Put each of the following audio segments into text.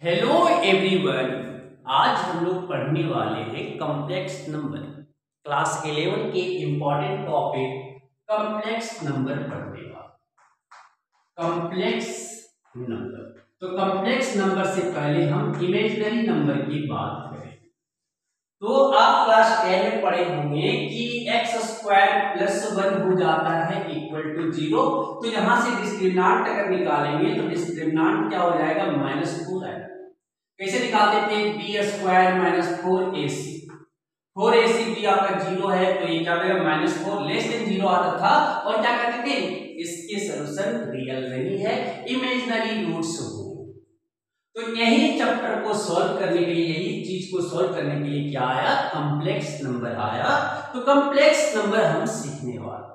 Hello everyone. आज हम लोग पढ़ने वाले हैं कॉम्प्लेक्स नंबर। क्लास 11 के इंपॉर्टेंट टॉपिक कॉम्प्लेक्स नंबर पढ़ने वाले। कॉम्प्लेक्स नंबर, तो कॉम्प्लेक्स नंबर से पहले हम इमेजिनरी नंबर की बात करें तो आप क्लास 10 में पढ़े होंगे कि एक्स स्क्वायर प्लस 1 हो जाता है इक्वल टू 0। तो यहां से डिस्क्रिमिनेंट अगर निकालेंगे तो डिस्क्रिमिनेंट क्या हो जाएगा, -4 आएगा। कैसे निकालते थे, B square minus 4ac। 4ac भी आपका 0 है तो ये क्या हो जाएगा, -4 लेस देन 0 आता था। और क्या कहते थे, इसके सॉल्यूशन रियल नहीं है, इमेजिनरी रूट्स हो। तो यही चैप्टर को सॉल्व करने के लिए, यही चीज को सॉल्व करने के लिए क्या आया, कॉम्प्लेक्स नंबर आया। तो कॉम्प्लेक्स नंबर हम सीखने वाले।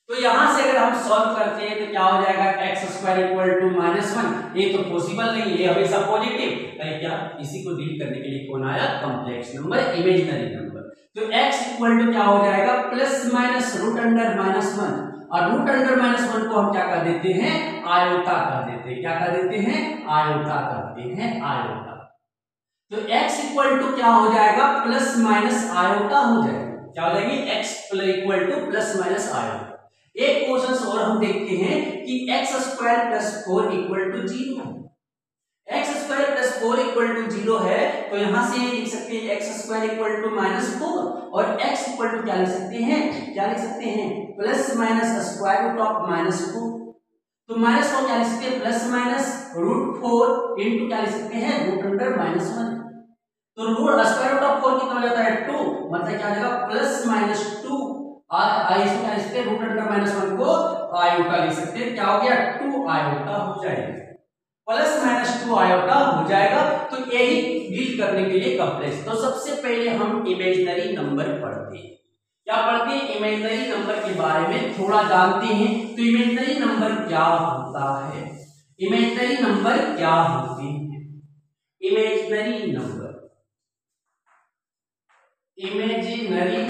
तो यहां से अगर हम सॉल्व करते हैं तो क्या हो जाएगा, एक्स स्क्वायर इक्वल टू -1। ये तो पॉसिबल नहीं है, ये हमेशा पॉजिटिव है। क्या इसी को डील करने के लिए कौन आया, कॉम्प्लेक्स नंबर, इमेजिनरी नंबर। तो x इक्वल टू क्या हो जाएगा, प्लस माइनस रूट अंडर -1। और रूट अंडर -1 को हम क्या कर देते हैं, आयोटा कर देते हैं। क्या कर देते हैं, आयोटा करते हैं, आयोटा। तो x इक्वल टू क्या हो जाएगा, प्लस माइनस आयोटा हो जाएगा। क्या हो जाएगी, x equal to plus minus iota. एक क्वेश्चन और हम देखते हैं कि x square plus 4 equal to 0। X square plus 4 equal to 0 है तो यहां से लिख सकते हैं एक्स स्क्वायर इक्वल टू -4 और x इक्वल टू क्या लिख सकते हैं, क्या लिख सकते हैं, plus minus square root of -4। तो माइनस को क्या लिख सकते हैं, प्लस माइनस √4 इंटू क्या लिख सकते हैं, रूट अंडर -1। तो रूट स्क्वायर रूट ऑफ 4 कितना हो जाता है, 2। मतलब क्या हो जाएगा, प्लस माइनस 2 इसमें क्या लिख सकते हैं, रूट अंडर -1 को आयोटा लिख सकते हैं। क्या हो गया, 2 आयोटा हो जाएगा, प्लस माइनस 2 आयोटा हो जाएगा। तो यही डील करने के लिए कॉम्प्लेक्स। तो सबसे पहले हम इमेजिनरी नंबर पढ़ते हैं। क्या पढ़ते हैं, इमेजिनरी नंबर के बारे में थोड़ा जानते हैं। तो इमेजिनरी नंबर क्या होता है, इमेजिनरी नंबर क्या होते हैं। Imaginary number, imaginary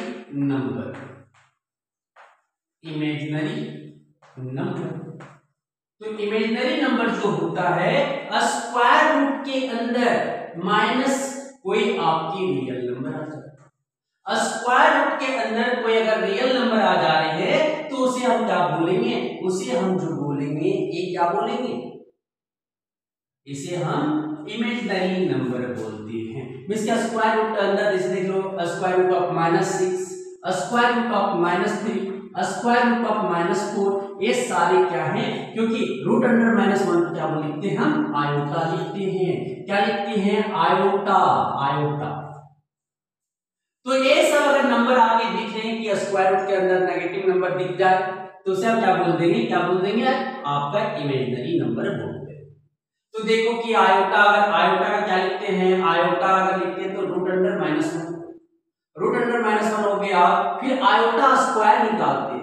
number, imaginary number. तो इमेजिनरी नंबर जो होता है, स्क्वायर रूट के अंदर माइनस कोई आपकी रियल नंबर आ जाए। स्क्वायर रूट के अंदर कोई अगर रियल नंबर आ जा रहे हैं तो उसे हम क्या बोलेंगे, उसे हम जो बोलेंगे ये क्या बोलेंगे, इसे हम इमेजिनरी नंबर बोलते हैं। इसका स्क्वायर रूट के अंदर जैसे देख लो, square root of -6, square root of -3, square root of -4, ये सारे क्या हैं, क्योंकि रूट अंडर -1 क्या लिखते हैं हम, आयोटा लिखते हैं। क्या लिखते हैं, आयोटा, आयोटा। तो ये सब अगर नंबर आपके दिख रहे हैं कि स्क्वायर रूट के अंदर नेगेटिव नंबर दिख जाए तो उसे हम क्या बोल देंगे, क्या बोल देंगे, आपका इमेजिनरी नंबर बोल देंगे। तो देखो कि आयोटा, अगर आयोटा का क्या लिखते हैं, आयोटा अगर लिखते हैं तो रूट अंडर -1, रूट अंडर -1 हो गया। फिर आयोटा स्क्वायर निकालते हैं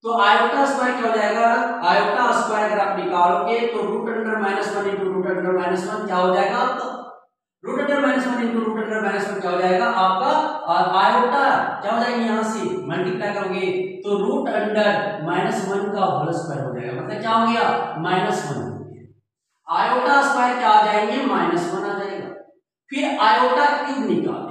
तो आयोटा स्क्वायर क्या हो जाएगा, आयोटा स्क्वायर अगर आप निकालोगे तो root under -1 into root under -1 क्या हो जाएगा आपका, root under -1 into root under -1 क्या हो जाएगा आपका, और आयोटा क्या हो जाएगा, यहां से मल्टीप्लाई करोगे तो रूट अंडर -1 का होल स्क्वायर हो जाएगा। मतलब क्या हो गया, -1। आयोटा स्क्वायर क्या आ जाएंगे, -1 आ जाएगा। फिर आयोटा क्यूब निकालेंगे,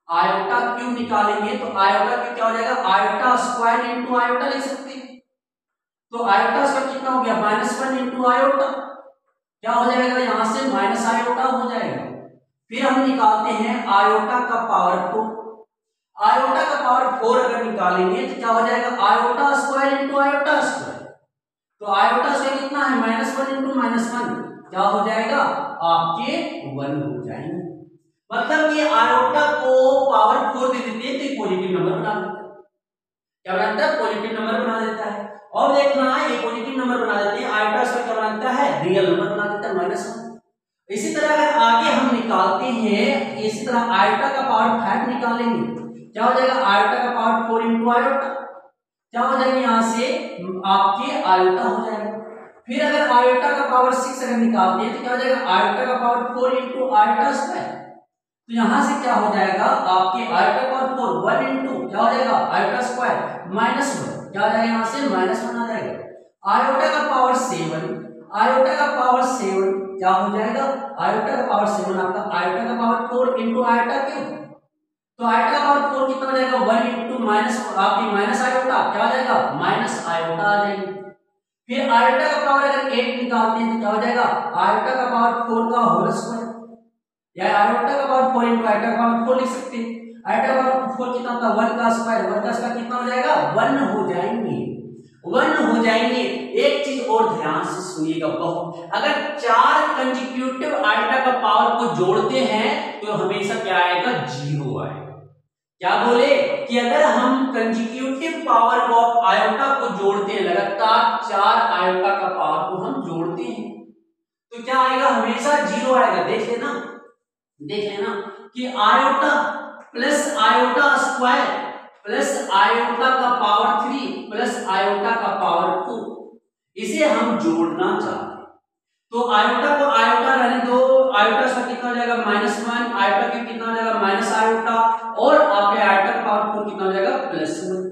आयोटा क्यूब निकालेंगे तो आयोटा क्यूब क्या हो जाएगा, आयोटा स्क्वायर इंटू आयोटा लिख सकते हैं। तो आयोटा स्क्वायर कितना हो गया, -1 इंटू आयोटा क्या हो जाएगा, यहां से माइनस आयोटा हो जाएगा। फिर हम निकालते हैं आयोटा का पावर 4, आयोटा का पावर 4 अगर निकालेंगे तो क्या हो जाएगा, iota square into iota square. तो आयोटा स्क्वायर कितना है, -1 इंटू -1 क्या हो जाएगा, आपके 1 हो जाएंगे। मतलब ये आयोटा को पावर 4 दे देते हैं तो पॉजिटिव नंबर बना देता है। क्या बनाता है, पॉजिटिव नंबर बना देता है। और देखना ये पॉजिटिव नंबर बना देते हैं, आयोटा स्क्वायर क्या बनाता है, रियल नंबर बना देता है, -1। इसी तरह अगर आगे हम निकालते हैं, इसी तरह आयोटा का पावर 5 निकालेंगे, क्या हो जाएगा, आयोटा का पावर 4 इंटू आयोटा क्या हो जाएगा, यहां से आपके आयोटा हो जाएगा। फिर अगर आयोटा का पावर 6 अगर निकालते हैं तो क्या हो जाएगा, आयोटा का पावर 4 इंटू आयोटा स्क्वायर। तो यहां से क्या हो जाएगा, आपके आयोटा का पावर 4 1 इंटू क्या हो जाएगा, आयोटा स्क्वायर -1 क्या हो जाएगा, यहां से -1 आ जाएगा। आयोटा का पावर 7, आयोटा का पावर 7 क्या हो जाएगा, आयोटा का पावर 7 आपका आयोटा का पावर 4 इंटू आयोटा क्यूब। तो आयोटा का पावर 4 कितना हो जाएगा, 1 इंटू माइनस आपकी माइनस आयोटा क्या हो जाएगा, माइनस आयोटा आ जाएगी। फिर आयोटा का पावर अगर 8 निकालते हैं तो क्या हो जाएगा, आयोटा का पावर 4 का होल स्क्वायर, या आयोटा का पावर 4 इंटू आयोटा का पावर 4 लिख सकते हैं। आयोटा का पावर 4 कितना होता है, 1 का स्क्वायर कितना हो जाएगा, 1 हो जाएंगे, 1 हो जाएंगे। एक चीज और ध्यान से सुनिएगा बहुत, अगर 4 कंसेक्यूटिव आयोटा का पावर को जोड़ते हैं तो हमेशा क्या आएगा, 0 आएगा। क्या बोले कि अगर हम कंसेक्यूटिव पावर को आयोटा को जोड़ते हैं, लगातार 4 आयोटा का पावर को हम जोड़ते हैं तो क्या आएगा, हमेशा 0 आएगा। देख लेना कि iota plus iota square plus iota का पावर 3 प्लस आयोटा का पावर 2, इसे हम जोड़ना चाहते हैं तो आयोटा को आयोटा रहने दो, आयोटा से कितना हो जाएगा -1, आयोटा की कितना हो जाएगा माइनस आयोटा, और आपके आयोटा का पावर 4 कितना हो जाएगा +1।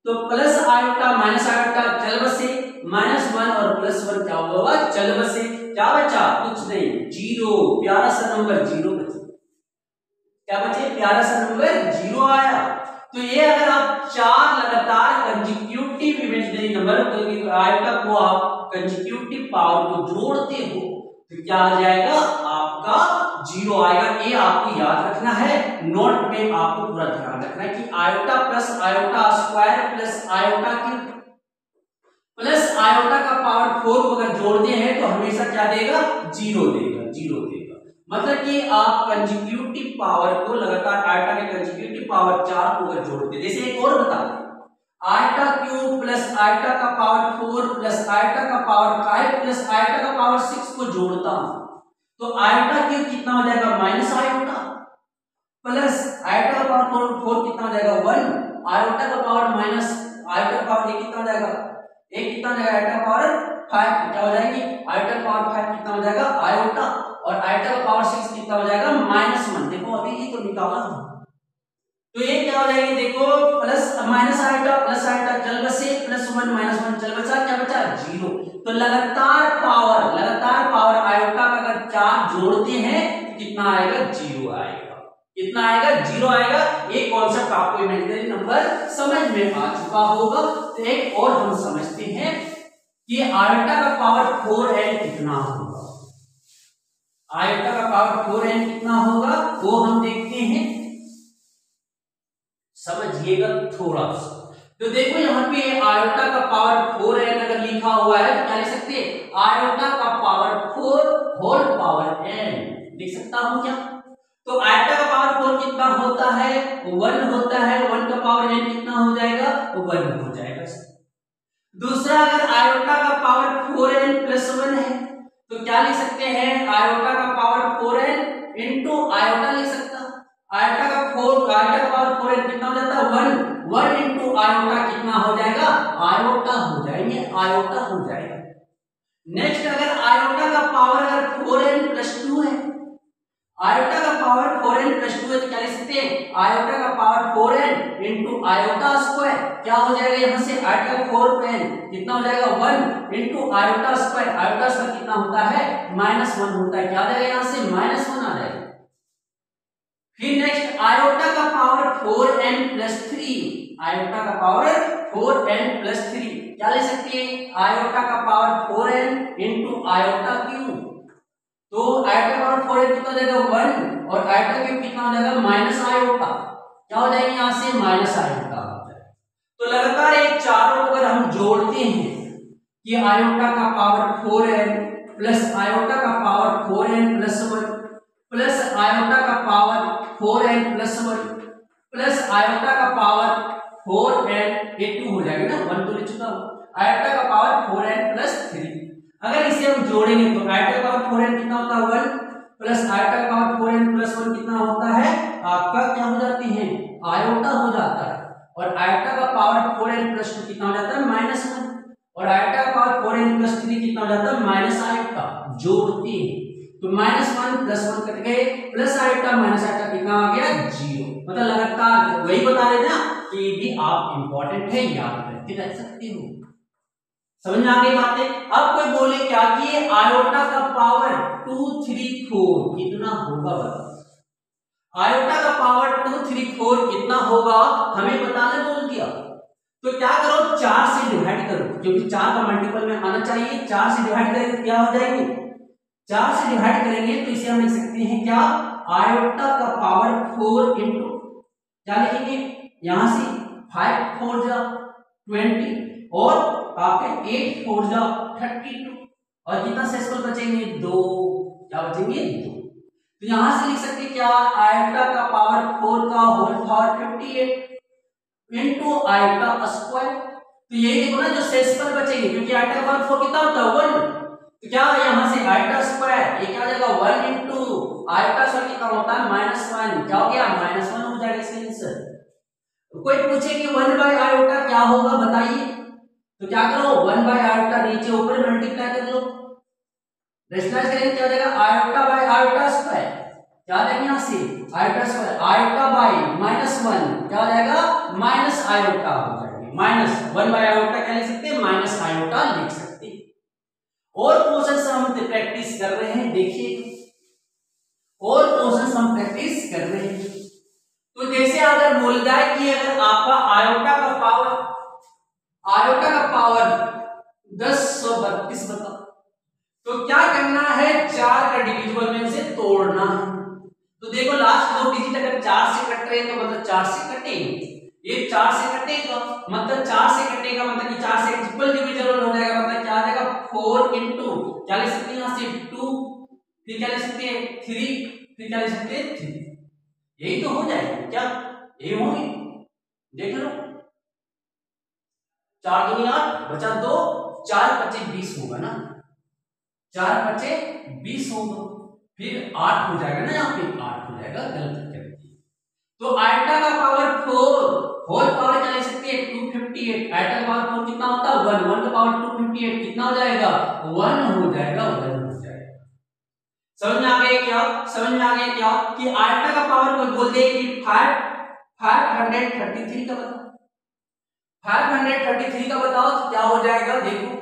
तो प्लस आयोटा माइनस आयोटा चल बसे, -1 और +1 क्या होगा, चल बसे, क्या बचा, कुछ नहीं, 0, प्यारा सा नंबर 0 बचा। क्या बचे, प्यारा सा नंबर 0 आया। तो ये अगर आप 4 लगातार कंसेक्यूटिव इमेजिनरी नंबर आयोटा को आप कंसेक्यूटिव पावर को जोड़ते हो तो क्या आ जाएगा, आपका 0 आएगा। ये आपको याद रखना है, नोट में आपको पूरा ध्यान रखना है कि iota plus iota square plus iota cube plus iota का पावर 4 को अगर जोड़ते हैं तो हमेशा क्या देगा, 0 देगा। मतलब कि आप कंसेक्यूटिव पावर को लगातार आयोटा के कंसेक्यूटिव पावर 4 को अगर जोड़ते हैं, जैसे एक और बता दें, आयोटा क्यूब प्लस आयोटा का पावर 4 प्लस आयोटा का पावर 5 प्लस आयोटा का पावर 6 को जोड़ता हूं तो आयोटा क्यूब कितना हो जाएगा, माइनस आयोटा, प्लस आयोटा का पावर 4 कितना हो जाएगा 1, आयोटा का पावर माइनस आयोटा का पावर कितना हो जाएगा, एक कितना हो जाएगा, आयोटा का पावर 5 क्या हो जाएगी, आयोटा का पावर 5 कितना हो जाएगा आयोटा, और आयोटा का पावर 6 कितना हो जाएगा -1। देखो अभी ये तो निकाला तो ये क्या हो जाएगी, देखो plus minus iota plus iota चल बसे, +1 -1 चल बचा, क्या बचा 0। तो लगातार पावर आयोटा का अगर 4 जोड़ते हैं तो कितना आएगा, 0 आएगा। कितना आएगा, 0 आएगा। ये कॉन्सेप्ट आपको इमेजिनरी नंबर समझ में आ चुका होगा। तो एक और हम समझते हैं कि आयोटा का पावर 4n कितना होगा, आयोटा का पावर 4n कितना होगा वो हम देखते हैं, समझिएगा थोड़ा सा। तो देखो यहाँ पे आयोटा का पावर 4n अगर लिखा हुआ है तो क्या लिख सकते हैं, आयोटा का पावर 4 होल पावर n लिख सकता हूं क्या। तो आयोटा का पावर 4 कितना होता है, 1 होता है, 1 का पावर n कितना हो जाएगा, 1 हो जाएगा। दूसरा अगर आयोटा का पावर 4n + 1 है तो क्या लिख सकते हैं, आयोटा का पावर 4n इंटू आयोटा लिख सकता, आयोटा का पावर 4n कितना हो जाता है 1 इंटू आयोटा कितना हो जाएगा, आयोटा हो जाएंगे, आयोटा हो जाएगा। नेक्स्ट अगर आयोटा का पावर अगर 4n + 2 है, आयोटा का पावर 4n + 2 है तो क्या लिख सकते हैं, आयोटा का power 4n into iota square क्या हो जाएगा, यहां से आयोटा का 4n कितना हो जाएगा 1 into iota square, iota square कितना होता है -1 होता है, क्या आ जाएगा यहां से -1 आ जाएगा। फिर नेक्स्ट आयोटा का पावर 4n + 3, आयोटा का पावर 4n + 3 क्या ले सकते हैं, आयोटा का power 4n into iota cube. तो आयोटा का पावर 4n कितना हो जाएगा 1 और आयोटा क्यूब कितना हो जाएगा माइनस आयोटा, क्या हो जाएगा यहाँ से माइनस आयोटा हो जाएगा। तो लगातार ये चारों अगर हम जोड़ते हैं कि आयोटा का पावर 4n प्लस आयोटा का पावर 4n + 1 प्लस आयोटा का पावर 4n + 1 प्लस आयोटा का पावर 4n, ये 2 हो जाएगा ना, 1 तो लिख चुका हूं, आयोटा का पावर 4n + 3। अगर इसे हम जोड़ेंगे तो आयोटा का पावर 4n कितना होता है 1 प्लस आयोटा का पावर 4n + 1 कितना होता है आपका, क्या हो जाती है आयोटा हो जाता है, और आयोटा का पावर 4n + 2 कितना हो जाता है -1 और आयोटा का पावर 4n + 3 कितना हो जाता है माइनस आयोटा। जोड़ते हैं तो -1 + 1 कट गए, प्लस आयोटा माइनस आयोटा कितना आ गया 0। मतलब लगातार वही बता रहे थे ना कि भी आप इंपॉर्टेंट है, याद करके रख सकते हो। समझ में आ गई बातें। अब कोई बोले क्या किए, आयोटा का पावर 234 कितना होगा बताओ। आयोटा का पावर 234 कितना होगा हमें बताना बोल दिया। तो क्या करो, 4 से डिवाइड करो, क्योंकि 4 का मल्टीपल में आना चाहिए। 4 से डिवाइड करेंगे तो क्या हो जाएंगे, 4 से डिवाइड करेंगे तो इसे हम लिख सकते हैं क्या, आयोटा का पावर 4 इंटू क्या लिखेंगे, यहां से 5 4 जा 20 और आपके 8 4 जा 32 और कितना सेक्सुअल बचेंगे 2, क्या बचेंगे 2। तो यहां से लिख सकते क्या, आयोटा का पावर 4 का whole power 58 into iota square. तो यही देखो ना जो सेक्सुअल बचेंगे, क्योंकि आयोटा का पावर 4 कितना होता है 1, तो क्या यहां से आयोटा स्क्वायर ये क्या हो जाएगा 1 इंटू आयोटा स्क्वायर कितना होता है -1, क्या हो गया -1 हो जाएगा इसका आंसर। कोई पूछे कि 1 बाय आयोटा क्या होगा बताइए, तो क्या करो 1 बाय आयोटा नीचे ऊपर मल्टीप्लाई कर लो, रेशनलाइज करेंगे क्या हो जाएगा आयोटा बाय आयोटा स्क्वायर, क्या देंगे यहां से आयोटा स्क्वायर, आयोटा बाय -1 क्या हो जाएगा माइनस आयोटा हो जाएगा, -1 बाय आयोटा क्या लिख सकते हैं माइनस आयोटा लिख सकते हैं। और क्वेश्चंस हम प्रैक्टिस कर रहे हैं, देखिए और क्वेश्चंस हम प्रैक्टिस कर रहे हैं। तो जैसे अगर बोल जाए कि अगर आपका आयोटा का पावर 1032 बताओ, तो क्या करना है 4 का डिविजिबल में से तोड़ना है। तो देखो लास्ट 2 डिजिट अगर 4 से कट रहे हैं तो मतलब 4 से कटेंगे, ये 4 से कटेगा मतलब 4 से कटेगा मतलब कि 4 से ट्रिपल डिविजिबल हो जाएगा, मतलब क्या आ जाएगा 4 इंटू क्या लिख सकते हैं यहां से 2, फिर क्या लिख सकते हैं 3, फिर क्या लिख सकते हैं 3, यही तो हो जाएगा क्या, यही होंगे देख लो 4 दूनी 8 बचा 2, 4 25 20 होगा ना, 4 25 20 होगा, फिर 8 हो जाएगा ना, यहाँ पे 8 हो जाएगा, गलत कर दिया। तो आयोटा का पावर 4 होल पावर क्या ले सकते हैं 258, आयोटा का पावर 4 कितना होता है 1, 1 का पावर 258 कितना हो जाएगा 1 हो जाएगा, 1 हो जाएगा। समझ में आ गया क्या, समझ में आ गया क्या कि आयोटा का पावर कोई बोल दे कि 533 का बताओ, 533 का बताओ तो क्या हो जाएगा देखो,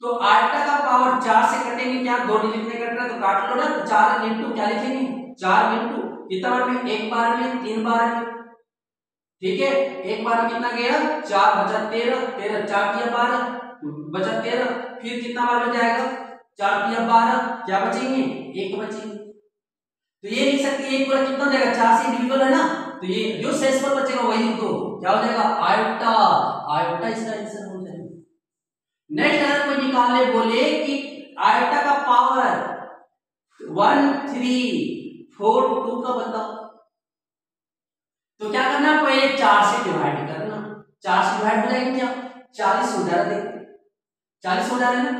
तो आयोटा का पावर 4 से कटेंगे क्या, 2 डिजिट में कट रहा है तो काट लो ना, तो 4 इंटू क्या लिखेंगे 4 इंटू कितना बार में, एक बार में 3 बार में, ठीक है एक बार में कितना गया 4 बचा 13, 13 4 किया 12 बचा 13, फिर कितना बार में जाएगा 4 किया 12, क्या बचेंगे 1 बचेंगे। तो ये लिख सकते हैं एक पूरा कितना हो जाएगा 4 से डिविजिबल है ना, तो ये जो शेषफल बचेगा वही लिख दो, क्या हो जाएगा आयोटा, आयोटा इसका आंसर हो जाएगा। नेक्स्ट अगर कोई निकालने बोले कि आयोटा का पावर 1342 का बताओ, तो क्या करना पहले 4 से डिवाइड करना, 4 से डिवाइड हो जाएगा क्या 40 हो जाएगा, देखो 40 हो जा रहा है ना,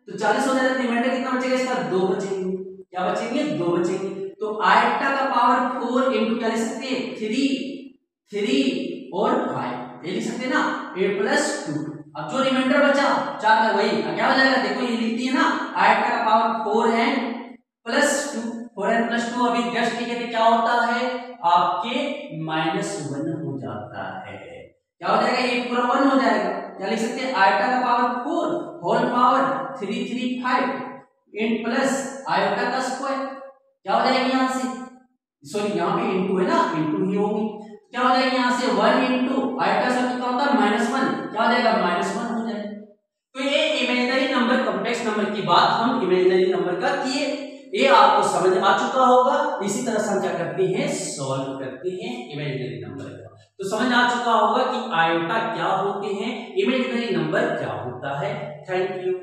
तो 40 हो जा रहा है, रिमाइंडर कितना बचेगा इसका 2 बचेंगे, क्या बचेंगे 2 बचेंगे। तो आयोटा का पावर 4 इंटू क्या लिख सकते हैं 3 और 5 ये लिख सकते हैं ना 8 + 2, अब जो रिमाइंडर बचा 4 का वही क्या हो जाएगा, देखो ये लिखती है ना आयोटा का पावर 4n + 2, 4n + 2 अभी जस्ट लिखे थे क्या होता है आपके -1 हो जाता है, क्या हो जाएगा ये पूरा 1 हो जाएगा, क्या लिख सकते हैं आयोटा का power 4 whole power 335 in plus iota का स्क्वायर, क्या हो जाएगी यहां से, सॉरी यहाँ पे इंटू है ना, इंटू ही होगी, क्या हो जाएगी यहां से 1 इंटू आयोटा से कितना होता है -1, क्या हो जाएगा -1 हो जाएगा। तो ये इमेजिनरी नंबर कॉम्प्लेक्स नंबर की बात हम इमेजिनरी नंबर का किए, ये आपको समझ आ चुका होगा। इसी तरह से हम क्या करते हैं सॉल्व करते हैं इमेजिनरी नंबर का, तो समझ आ चुका होगा कि आयोटा क्या होते हैं, इमेजिनरी नंबर क्या होता है। Thank you.